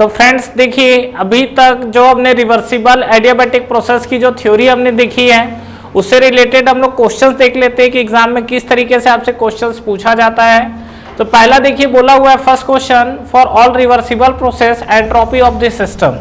तो फ्रेंड्स देखिए, अभी तक जो हमने रिवर्सिबल एडियाबैटिक प्रोसेस की जो थ्योरी हमने देखी है उससे रिलेटेड हम लोग क्वेश्चंस देख लेते हैं कि एग्जाम में किस तरीके से आपसे क्वेश्चंस पूछा जाता है। तो पहला देखिए बोला हुआ है first question, for all reversible process entropy of the system.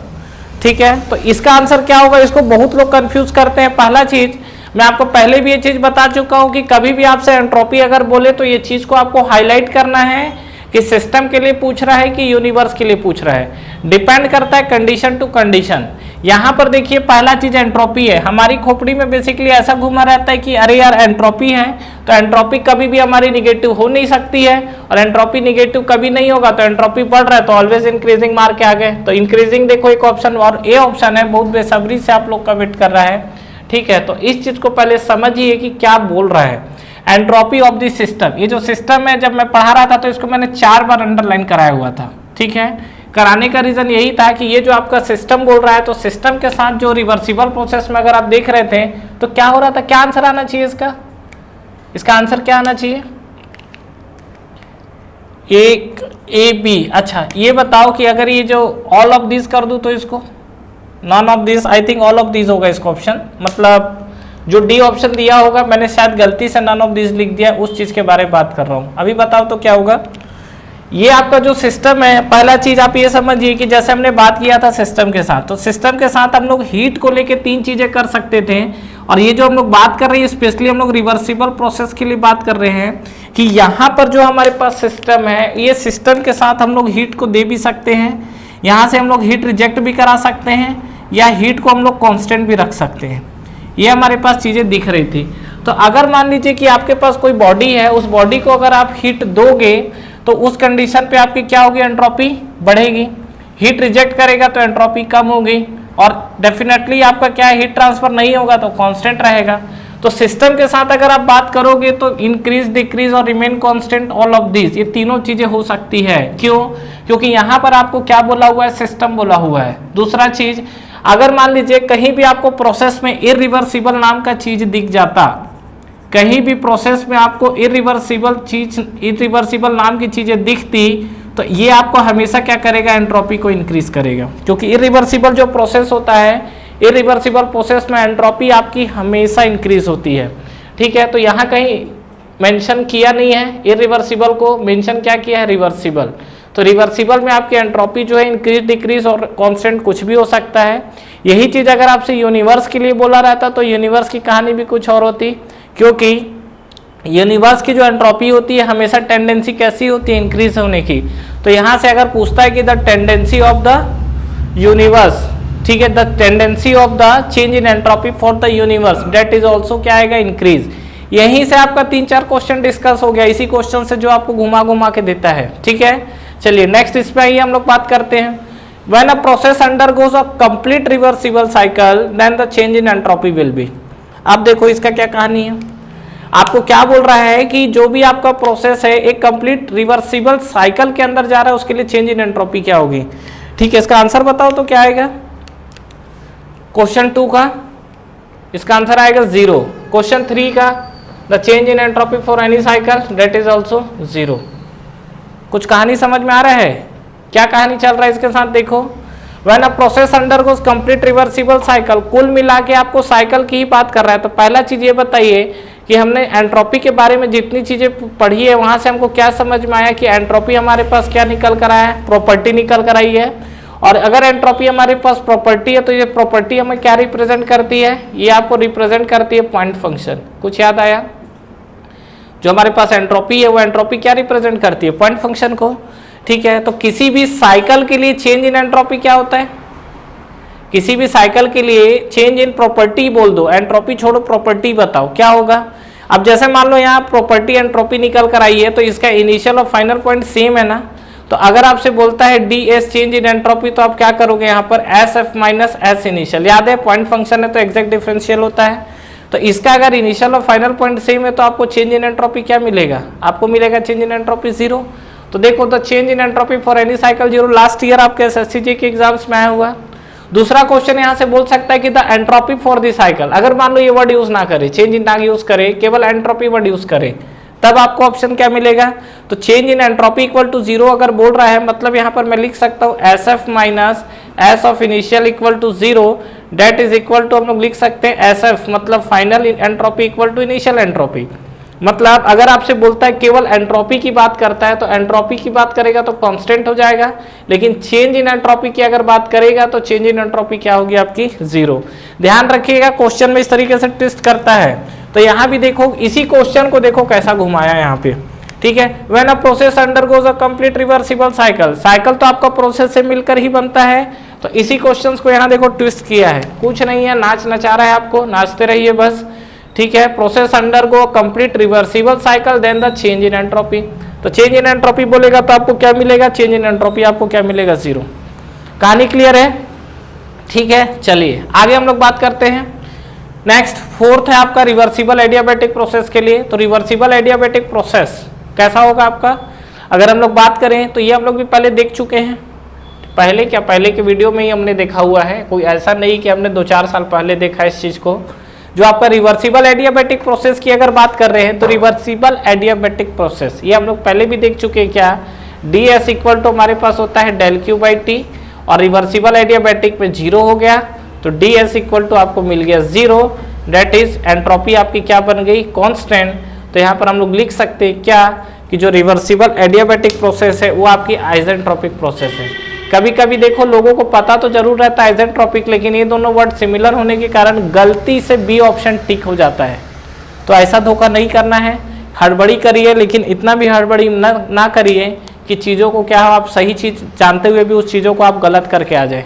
ठीक है, तो इसका आंसर क्या होगा, इसको बहुत लोग कंफ्यूज करते हैं। पहला चीज मैं आपको पहले भी ये चीज बता चुका हूं कि कभी भी आपसे एंट्रोपी अगर बोले तो ये चीज को आपको हाईलाइट करना है कि सिस्टम के लिए पूछ रहा है कि यूनिवर्स के लिए पूछ रहा है। डिपेंड करता है कंडीशन टू कंडीशन। यहाँ पर देखिए पहला चीज एंट्रोपी है। हमारी खोपड़ी में बेसिकली ऐसा घुमा रहता है कि अरे यार एंट्रोपी है, तो एंट्रोपी कभी भी हमारी निगेटिव हो नहीं सकती है, और एंट्रोपी निगेटिव कभी नहीं होगा। तो एंट्रोपी बढ़ रहा है तो ऑलवेज इंक्रीजिंग मार के आ गए। तो इंक्रीजिंग देखो एक ऑप्शन, और ए ऑप्शन है, बहुत बेसब्री से आप लोग का वेट कर रहा है। ठीक है, तो इस चीज को पहले समझिए कि क्या बोल रहा है एंट्रोपी ऑफ द सिस्टम। ये जो सिस्टम है, जब मैं पढ़ा रहा था तो इसको मैंने 4 बार अंडरलाइन कराया हुआ था। ठीक है, कराने का रीजन यही था कि ये जो आपका सिस्टम बोल रहा है, तो सिस्टम के साथ जो रिवर्सिबल प्रोसेस में अगर आप देख रहे थे तो क्या हो रहा था, क्या आंसर आना चाहिए इसका आंसर क्या आना चाहिए, एक ए बी। अच्छा ये बताओ कि अगर ये जो ऑल ऑफ दिस कर दूं तो इसको none of this, I think all of this होगा इसका ऑप्शन, मतलब जो डी ऑप्शन दिया होगा मैंने शायद गलती से नॉन ऑफ दिस लिख दिया, उस चीज के बारे में बात कर रहा हूं। अभी बताओ तो क्या होगा। ये आपका जो सिस्टम है, पहला चीज आप ये समझिए कि जैसे हमने बात किया था सिस्टम के साथ, तो सिस्टम के साथ हम लोग हीट को लेके 3 चीजें कर सकते थे। और ये जो हम लोग बात कर रहे हैं स्पेशली हम लोग रिवर्सिबल प्रोसेस के लिए बात कर रहे हैं कि यहाँ पर जो हमारे पास सिस्टम है, ये सिस्टम के साथ हम लोग हीट को दे भी सकते हैं, यहाँ से हम लोग हीट रिजेक्ट भी करा सकते हैं, या हीट को हम लोग कॉन्स्टेंट भी रख सकते हैं। ये हमारे पास चीजें दिख रही थी। तो अगर मान लीजिए कि आपके पास कोई बॉडी है, उस बॉडी को अगर आप हीट दोगे तो उस कंडीशन पे आपकी क्या होगी, एंट्रोपी बढ़ेगी। हीट रिजेक्ट करेगा तो एंट्रोपी कम होगी, और डेफिनेटली आपका क्या है, हीट ट्रांसफर नहीं होगा तो कांस्टेंट रहेगा। तो सिस्टम के साथ अगर आप बात करोगे तो इंक्रीज, डिक्रीज और remain constant, all of this, ये तीनों चीजें हो सकती है। क्यों? क्योंकि यहाँ पर आपको क्या बोला हुआ है, सिस्टम बोला हुआ है। दूसरा चीज, अगर मान लीजिए कहीं भी आपको प्रोसेस में इरिवर्सिबल नाम का चीज दिख जाता, कहीं भी प्रोसेस में आपको इरिवर्सिबल नाम की चीजें दिखती, तो ये आपको हमेशा क्या करेगा, एंट्रोपी को इंक्रीज करेगा। क्योंकि इरिवर्सिबल जो प्रोसेस होता है, इरिवर्सिबल प्रोसेस में एंट्रोपी आपकी हमेशा इंक्रीज होती है। ठीक है, तो यहाँ कहीं मेंशन किया नहीं है, इरिवर्सिबल को मेंशन क्या किया है, रिवर्सिबल। तो रिवर्सिबल में आपकी एंट्रोपी जो है इंक्रीज, डिक्रीज और कांस्टेंट कुछ भी हो सकता है। यही चीज अगर आपसे यूनिवर्स के लिए बोला रहता तो यूनिवर्स की कहानी भी कुछ और होती, क्योंकि यूनिवर्स की जो एंट्रोपी होती है हमेशा टेंडेंसी कैसी होती है, इंक्रीज होने की। तो यहां से अगर पूछता है कि the tendency of the universe, ठीक है, the tendency of the change in entropy for the universe that is also क्या आएगा, इंक्रीज। यहीं से आपका 3-4 क्वेश्चन डिस्कस हो गया, इसी क्वेश्चन से जो आपको घुमा घुमा के देता है। ठीक है, चलिए नेक्स्ट इस पे आइए हम लोग बात करते हैं। When a process undergoes a complete reversible cycle, then the change in entropy will be। अब देखो इसका क्या कहानी है, आपको क्या बोल रहा है कि जो भी आपका प्रोसेस है एक कंप्लीट रिवर्सिबल साइकिल के अंदर जा रहा है, उसके लिए चेंज इन एंट्रोपी क्या होगी। ठीक है, इसका आंसर बताओ तो क्या आएगा, क्वेश्चन 2 का इसका आंसर आएगा 0। क्वेश्चन 3 का, the change in entropy for any cycle that is also 0। कुछ कहानी समझ में आ रहा है, क्या कहानी चल रहा है इसके साथ, देखो। When a process undergoes complete reversible cycle, कुल मिला के आपको साइकिल की ही बात कर रहा है। तो पहला चीज ये बताइए कि हमने एंट्रोपी के बारे में जितनी चीजें पढ़ी है वहां से हमको क्या समझ में आया कि एंट्रोपी हमारे पास क्या निकल कर आया है, प्रॉपर्टी निकल कर आई है। और अगर एंट्रोपी हमारे पास प्रॉपर्टी है तो ये प्रॉपर्टी हमें क्या रिप्रेजेंट करती है, ये आपको रिप्रेजेंट करती है पॉइंट फंक्शन। कुछ याद आया, जो हमारे पास एंट्रोपी है वो एंट्रोपी क्या रिप्रेजेंट करती है, पॉइंट फंक्शन को। ठीक है, तो किसी भी साइकिल के लिए चेंज इन एंट्रोपी क्या होता है, किसी भी साइकिल के लिए चेंज इन प्रॉपर्टी बोल दो, एंट्रोपी छोड़ो प्रॉपर्टी बताओ क्या होगा। अब जैसे मान लो यहाँ प्रॉपर्टी एंट्रोपी निकल कर आई है, तो इसका इनिशियल और फाइनल पॉइंट सेम है ना। तो अगर आपसे बोलता है D S change in entropy, तो आप क्या करोगे, यहाँ पर S F minus S initial, याद है पॉइंट फंक्शन है तो एग्जैक्ट डिफरेंशियल होता है। तो इसका अगर इनिशियल और फाइनल पॉइंट सेम है तो आपको चेंज इन एंट्रोपी क्या मिलेगा, आपको मिलेगा चेंज इन एंट्रोपी 0। तो देखो the change in entropy for any cycle 0, last year आपके एसएससी के एग्जाम्स में आया हुआ। दूसरा क्वेश्चन यहाँ से बोल सकता है कि the entropy for the cycle, अगर मान लो ये वर्ड यूज ना करे, चेंज इन ना यूज करे, केवल एंट्रोपी वर्ड यूज करे, तब आपको ऑप्शन क्या मिलेगा, तो change in entropy equal to 0 अगर बोल रहा है, मतलब यहाँ पर मैं लिख सकता हूँ SF minus S of initial equal to 0, that is equal to हम लोग लिख सकते हैं SF मतलब final entropy equal to initial entropy. मतलब अगर आपसे बोलता है केवल एंट्रोपी की बात करता है तो एंट्रोपी की बात करेगा तो कांस्टेंट हो जाएगा, लेकिन चेंज इन एंट्रोपी की अगर बात करेगा तो चेंज इन एंट्रोपी क्या होगी आपकी 0। ध्यान रखिएगा क्वेश्चन में इस तरीके से ट्विस्ट करता है। तो यहाँ भी देखो, इसी क्वेश्चन को देखो कैसा घुमाया यहाँ पे, ठीक है। When a process undergoes a complete reversible cycle, cycle तो आपका प्रोसेस से मिलकर ही बनता है, तो इसी क्वेश्चन को यहाँ देखो ट्विस्ट किया है, कुछ नहीं है, नाच नचा रहा है आपको, नाचते रहिए बस, ठीक है। Process undergo complete reversible cycle then the change in entropy, तो चेंज इन एंट्रोपी बोलेगा तो आपको क्या मिलेगा, चेंज इन एंट्रोपी आपको क्या मिलेगा 0। कहानी क्लियर है, ठीक है। चलिए आगे हम लोग बात करते हैं। नेक्स्ट फोर्थ है आपका रिवर्सिबल एडियाबैटिक प्रोसेस के लिए। तो रिवर्सिबल एडियाबैटिक प्रोसेस कैसा होगा आपका, अगर हम लोग बात करें तो ये हम लोग भी पहले देख चुके हैं, पहले क्या पहले के वीडियो में ही हमने देखा हुआ है, कोई ऐसा नहीं कि हमने 2-4 साल पहले देखा इस चीज को। जो आपका रिवर्सिबल एडियाबैटिक प्रोसेस की अगर बात कर रहे हैं तो रिवर्सिबल एडियाबैटिक प्रोसेस ये हम लोग पहले भी देख चुके हैं, क्या ds इक्वल टू हमारे पास होता है del Q बाई टी, और रिवर्सिबल एडियाबैटिक में 0 हो गया तो ds इक्वल टू आपको मिल गया 0, डेट इज एंट्रोपी आपकी क्या बन गई कांस्टेंट। तो यहाँ पर हम लोग लिख सकते हैं क्या कि जो रिवर्सिबल एडियाबैटिक प्रोसेस है वो आपकी आइसेंट्रोपिक प्रोसेस है। कभी कभी देखो लोगों को पता तो जरूर रहता है आइसेंट्रोपिक, लेकिन ये दोनों वर्ड सिमिलर होने के कारण गलती से बी ऑप्शन टिक हो जाता है, तो ऐसा धोखा नहीं करना है। हड़बड़ी करिए, लेकिन इतना भी हड़बड़ी ना करिए कि चीज़ों को क्या आप सही चीज़ जानते हुए भी उस चीज़ों को आप गलत करके आ जाए,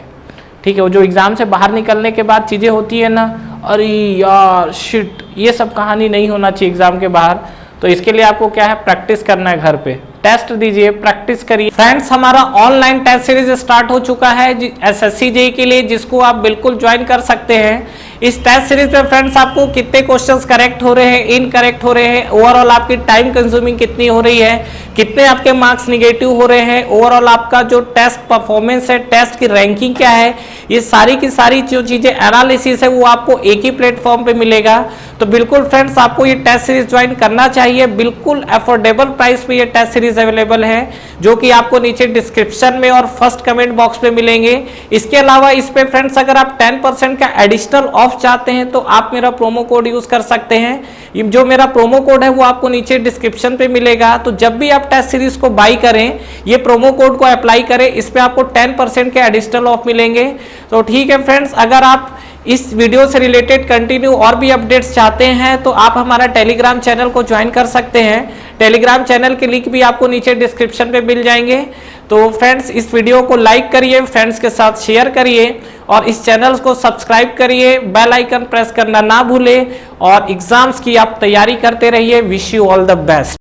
ठीक है। वो जो एग्ज़ाम से बाहर निकलने के बाद चीज़ें होती है ना, अरे यार शिट, ये सब कहानी नहीं होना चाहिए एग्ज़ाम के बाहर। तो इसके लिए आपको क्या है, प्रैक्टिस करना है, घर पे टेस्ट दीजिए, प्रैक्टिस करिए। फ्रेंड्स हमारा ऑनलाइन टेस्ट सीरीज स्टार्ट हो चुका है SSC JEE के लिए, जिसको आप बिल्कुल ज्वाइन कर सकते हैं। इस टेस्ट सीरीज में फ्रेंड्स आपको कितने क्वेश्चंस करेक्ट हो रहे हैं, इनकरेक्ट हो रहे हैं, ओवरऑल आपकी टाइम कंज्यूमिंग कितनी हो रही है, कितने आपके मार्क्स निगेटिव हो रहे हैं, ओवरऑल आपका जो टेस्ट परफॉर्मेंस है, टेस्ट की रैंकिंग क्या है, ये सारी की सारी जो चीजें एनालिसिस है वो आपको एक ही प्लेटफॉर्म पे मिलेगा। तो बिल्कुल फ्रेंड्स आपको ये टेस्ट सीरीज ज्वाइन करना चाहिए, बिल्कुल अफोर्डेबल प्राइस पे ये टेस्ट सीरीज अवेलेबल है, जो कि आपको नीचे डिस्क्रिप्शन में और फर्स्ट कमेंट बॉक्स पे मिलेंगे। इसके अलावा इस पे फ्रेंड्स अगर आप 10% का एडिशनल ऑफ चाहते हैं तो आप मेरा प्रोमो कोड यूज कर सकते हैं। जो मेरा प्रोमो कोड है वो आपको नीचे डिस्क्रिप्शन पे मिलेगा। तो जब भी आप टेस्ट सीरीज को बाई करें, ये प्रोमो कोड को अप्लाई करें, इस पे आपको 10% के एडिशनल ऑफ मिलेंगे। तो ठीक है फ्रेंड्स, अगर आप इस वीडियो से रिलेटेड कंटिन्यू और भी अपडेट्स चाहते हैं तो आप हमारा टेलीग्राम चैनल को ज्वाइन कर सकते हैं। टेलीग्राम चैनल के लिंक भी आपको नीचे डिस्क्रिप्शन पे मिल जाएंगे। तो फ्रेंड्स इस वीडियो को लाइक करिए, फ्रेंड्स के साथ शेयर करिए और इस चैनल को सब्सक्राइब करिए, बेल आइकन प्रेस करना ना भूलें और एग्जाम्स की आप तैयारी करते रहिए। Wish you all the best.